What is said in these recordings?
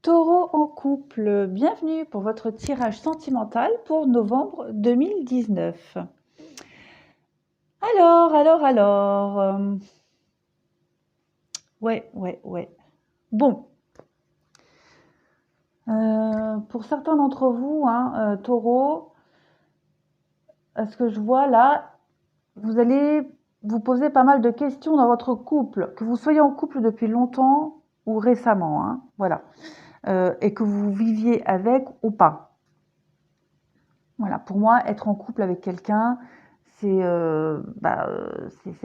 Taureau en couple, bienvenue pour votre tirage sentimental pour novembre 2019. Alors, ouais. Bon, pour certains d'entre vous, Taureau, à ce que je vois là, vous allez vous poser pas mal de questions dans votre couple, que vous soyez en couple depuis longtemps ou récemment, voilà, et que vous viviez avec ou pas. Voilà, pour moi, être en couple avec quelqu'un, c'est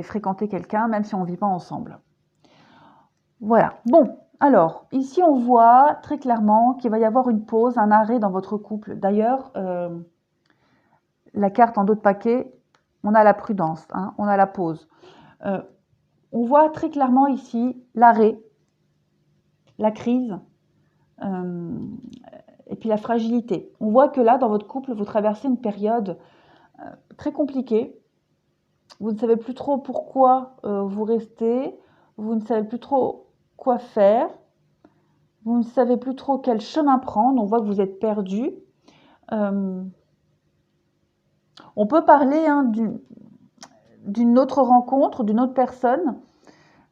fréquenter quelqu'un, même si on ne vit pas ensemble. Voilà. Bon, alors, ici, on voit très clairement qu'il va y avoir une pause, un arrêt dans votre couple. D'ailleurs, la carte en dos de paquet, on a la prudence, on a la pause. Euh, on voit très clairement ici l'arrêt, la crise, euh, et puis la fragilité. On voit que là, dans votre couple, vous traversez une période très compliquée. Vous ne savez plus trop pourquoi vous restez, vous ne savez plus trop quoi faire, vous ne savez plus trop quel chemin prendre, on voit que vous êtes perdu. Euh, on peut parler d'une autre rencontre, d'une autre personne,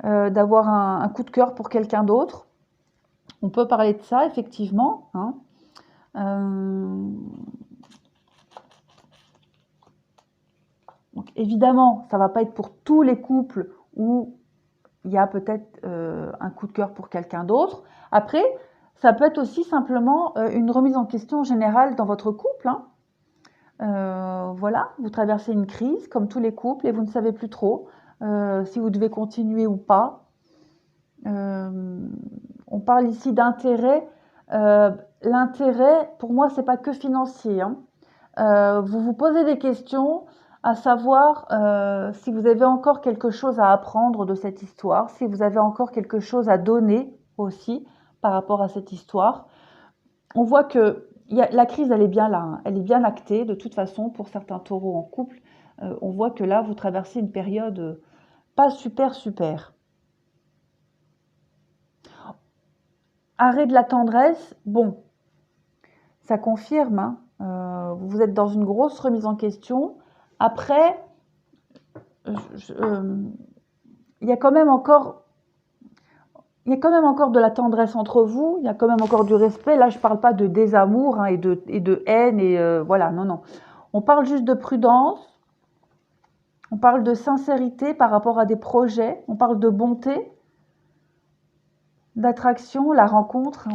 d'avoir un coup de cœur pour quelqu'un d'autre. On peut parler de ça, effectivement. Donc, évidemment, ça ne va pas être pour tous les couples où il y a peut-être un coup de cœur pour quelqu'un d'autre. Après, ça peut être aussi simplement une remise en question générale dans votre couple. Voilà, vous traversez une crise comme tous les couples et vous ne savez plus trop si vous devez continuer ou pas. On parle ici d'intérêt. L'intérêt, pour moi, c'est pas que financier. Vous vous posez des questions, à savoir si vous avez encore quelque chose à apprendre de cette histoire, si vous avez encore quelque chose à donner aussi par rapport à cette histoire. On voit que la crise, elle est bien là, elle est bien actée de toute façon pour certains taureaux en couple. On voit que là, vous traversez une période pas super. Arrêt de la tendresse, bon, ça confirme, vous êtes dans une grosse remise en question. Après, il y a quand même encore de la tendresse entre vous, il y a quand même encore du respect. Là, je ne parle pas de désamour et de haine et voilà, non. On parle juste de prudence, on parle de sincérité par rapport à des projets, on parle de bonté, d'attraction, la rencontre,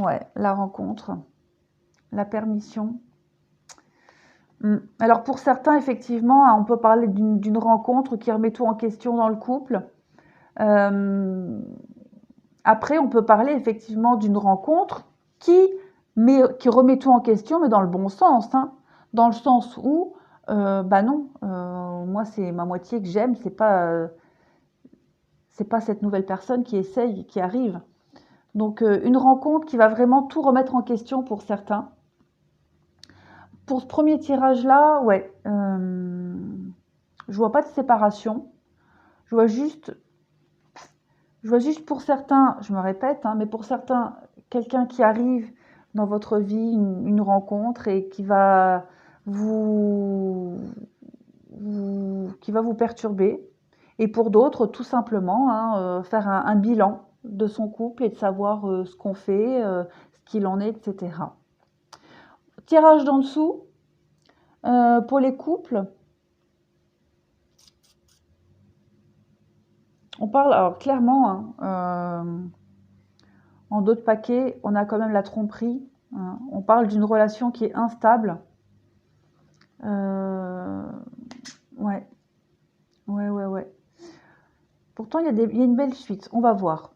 la permission. Alors pour certains, effectivement, on peut parler d'une rencontre qui remet tout en question dans le couple. Après, on peut parler effectivement d'une rencontre qui remet tout en question, mais dans le bon sens, dans le sens où, non, moi c'est ma moitié que j'aime, c'est pas cette nouvelle personne qui essaye, qui arrive. Donc une rencontre qui va vraiment tout remettre en question pour certains. Pour ce premier tirage-là, ouais, je vois pas de séparation. Je vois juste pour certains, je me répète, mais pour certains, quelqu'un qui arrive dans votre vie, une rencontre et qui va vous perturber. Et pour d'autres, tout simplement, faire un bilan de son couple et de savoir ce qu'on fait, ce qu'il en est, etc. Tirage d'en dessous, pour les couples, on parle, alors clairement, en dos de paquet, on a quand même la tromperie. On parle d'une relation qui est instable. Euh, ouais. Pourtant, il y a une belle suite. On va voir.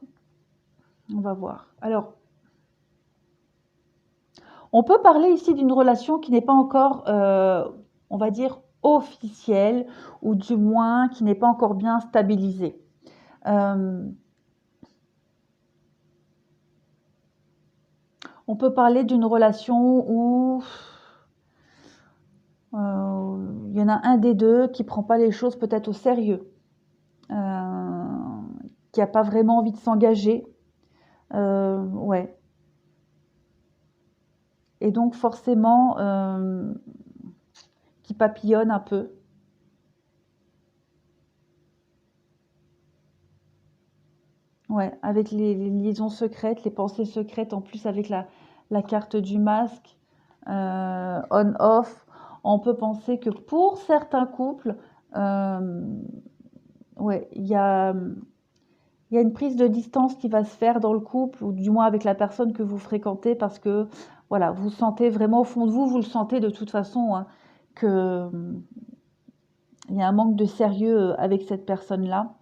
Alors, on peut parler ici d'une relation qui n'est pas encore, on va dire, officielle, ou du moins qui n'est pas encore bien stabilisée. On peut parler d'une relation où il y en a un des deux qui prend pas les choses peut-être au sérieux, qui a pas vraiment envie de s'engager. Ouais. et donc forcément qui papillonne un peu. Ouais, avec les liaisons secrètes, les pensées secrètes, en plus avec la carte du masque, on-off, on peut penser que pour certains couples, ouais, il y a une prise de distance qui va se faire dans le couple, ou du moins avec la personne que vous fréquentez, parce que voilà, vous sentez vraiment au fond de vous, vous le sentez de toute façon, hein, que il y a un manque de sérieux avec cette personne-là.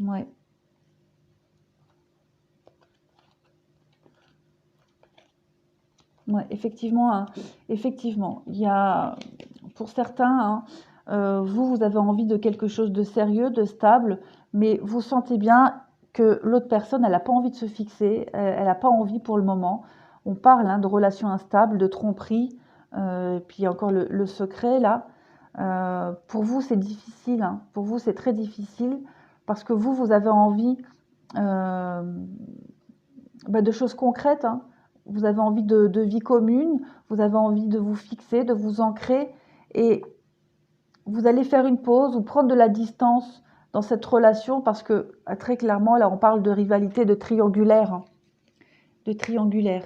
Ouais. Ouais, effectivement, hein, effectivement, il y a, pour certains, hein, vous avez envie de quelque chose de sérieux, de stable, mais vous sentez bien que l'autre personne, elle n'a pas envie de se fixer, elle n'a pas envie pour le moment. On parle, hein, de relations instables, de tromperie, puis il y a encore le secret là. Pour vous, c'est difficile, hein, pour vous, c'est très difficile, parce que vous avez envie euh, de choses concrètes, hein. Vous avez envie de vie commune, vous avez envie de vous fixer, de vous ancrer, et vous allez faire une pause ou prendre de la distance dans cette relation, parce que très clairement, là, on parle de rivalité, de triangulaire, hein, de triangulaire.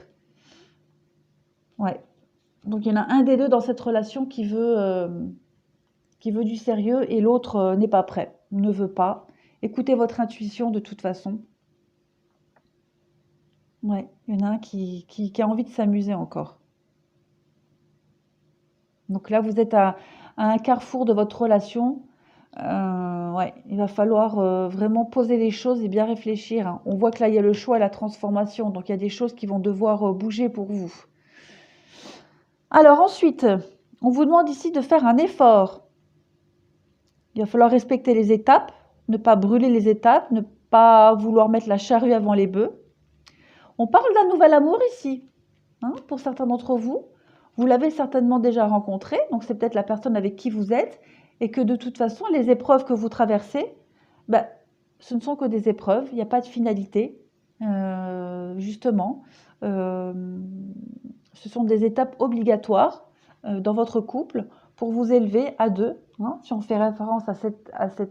Ouais. Donc il y en a un des deux dans cette relation qui veut du sérieux, et l'autre n'est pas prêt, ne veut pas. Écoutez votre intuition de toute façon. Ouais, il y en a un qui a envie de s'amuser encore. Donc là, vous êtes à un carrefour de votre relation. Ouais, il va falloir vraiment poser les choses et bien réfléchir, hein. On voit que là, il y a le choix et la transformation. Donc il y a des choses qui vont devoir bouger pour vous. Alors ensuite, on vous demande ici de faire un effort. Il va falloir respecter les étapes, ne pas brûler les étapes, ne pas vouloir mettre la charrue avant les bœufs. On parle d'un nouvel amour ici, hein, pour certains d'entre vous. Vous l'avez certainement déjà rencontré, donc c'est peut-être la personne avec qui vous êtes, et que de toute façon, les épreuves que vous traversez, bah, ce ne sont que des épreuves, il n'y a pas de finalité, justement. Euh, Ce sont des étapes obligatoires dans votre couple pour vous élever à deux, hein, si on fait référence à ce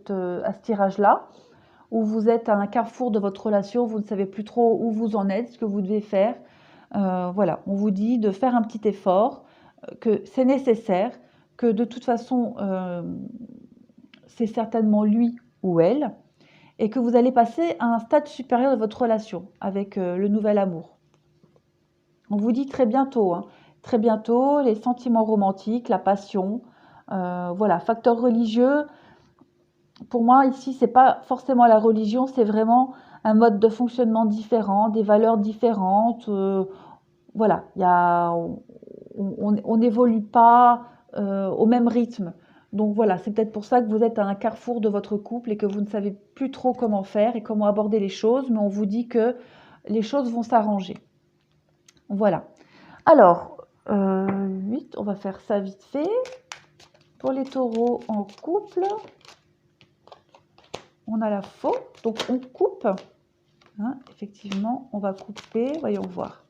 tirage-là, où vous êtes à un carrefour de votre relation, vous ne savez plus trop où vous en êtes, ce que vous devez faire. Voilà, on vous dit de faire un petit effort, que c'est nécessaire, que de toute façon, c'est certainement lui ou elle, et que vous allez passer à un stade supérieur de votre relation avec le nouvel amour. On vous dit très bientôt, hein, très bientôt, les sentiments romantiques, la passion, voilà, facteur religieux. Pour moi, ici, c'est pas forcément la religion, c'est vraiment un mode de fonctionnement différent, des valeurs différentes. Voilà, on n'évolue pas au même rythme. Donc voilà, c'est peut-être pour ça que vous êtes à un carrefour de votre couple et que vous ne savez plus trop comment faire et comment aborder les choses, mais on vous dit que les choses vont s'arranger. Voilà. Alors, 8, on va faire ça vite fait. Pour les taureaux en couple, on a la faute, donc on coupe. Hein, effectivement, on va couper, voyons voir.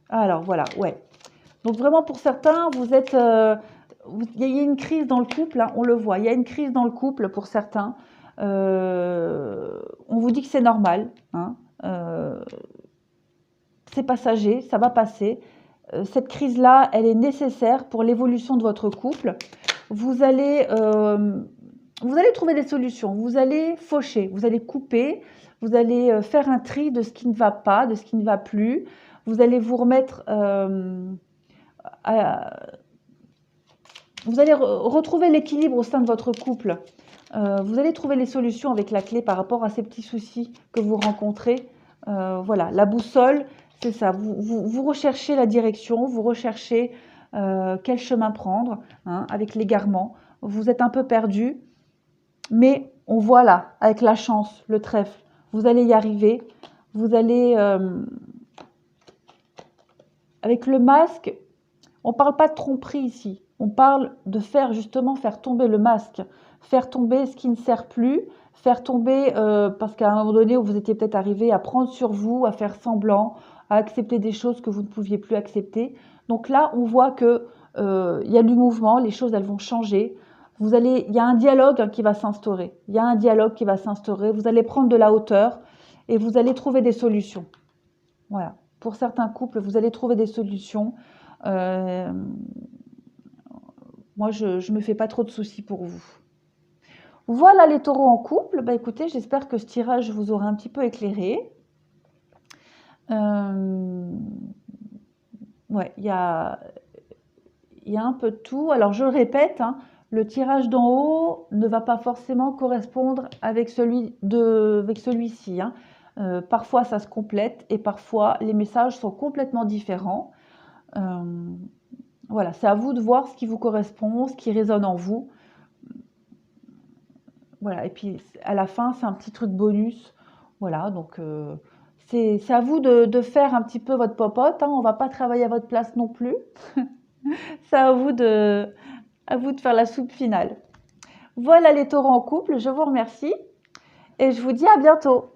Alors voilà, ouais. Donc vraiment pour certains, vous êtes, il y a une crise dans le couple, hein, on le voit, il y a une crise dans le couple pour certains. On vous dit que c'est normal, hein, c'est passager, ça va passer. Cette crise-là, elle est nécessaire pour l'évolution de votre couple. Vous allez, vous allez trouver des solutions, vous allez faucher, vous allez couper, vous allez faire un tri de ce qui ne va pas, de ce qui ne va plus. Vous allez vous remettre vous allez retrouver l'équilibre au sein de votre couple. Vous allez trouver les solutions avec la clé par rapport à ces petits soucis que vous rencontrez. Voilà, la boussole, c'est ça. Vous recherchez la direction, vous recherchez quel chemin prendre, hein, avec l'égarement. Vous êtes un peu perdu, mais On voit là, avec la chance, le trèfle, vous allez y arriver. Vous allez... avec le masque, on ne parle pas de tromperie ici. On parle de faire justement faire tomber le masque, faire tomber ce qui ne sert plus, faire tomber, parce qu'à un moment donné où vous étiez peut-être arrivé à prendre sur vous, à faire semblant, à accepter des choses que vous ne pouviez plus accepter. Donc là, on voit que il y a du mouvement, les choses elles vont changer. Il y a un dialogue qui va s'instaurer. Il y a un dialogue qui va s'instaurer. Vous allez prendre de la hauteur et vous allez trouver des solutions. Voilà. Pour certains couples, vous allez trouver des solutions. Euh, Moi, je ne me fais pas trop de soucis pour vous. Voilà les taureaux en couple. Bah, écoutez, j'espère que ce tirage vous aura un petit peu éclairé. Ouais, il y a un peu de tout. Alors, je le répète, hein, le tirage d'en haut ne va pas forcément correspondre avec celui-ci. Hein. Parfois, ça se complète et parfois, les messages sont complètement différents. Voilà, c'est à vous de voir ce qui vous correspond, ce qui résonne en vous. Voilà, et puis à la fin, c'est un petit truc bonus. Voilà, donc c'est à vous de faire un petit peu votre popote. Hein, on ne va pas travailler à votre place non plus. C'est à vous de faire la soupe finale. Voilà les taureaux en couple, je vous remercie et je vous dis à bientôt.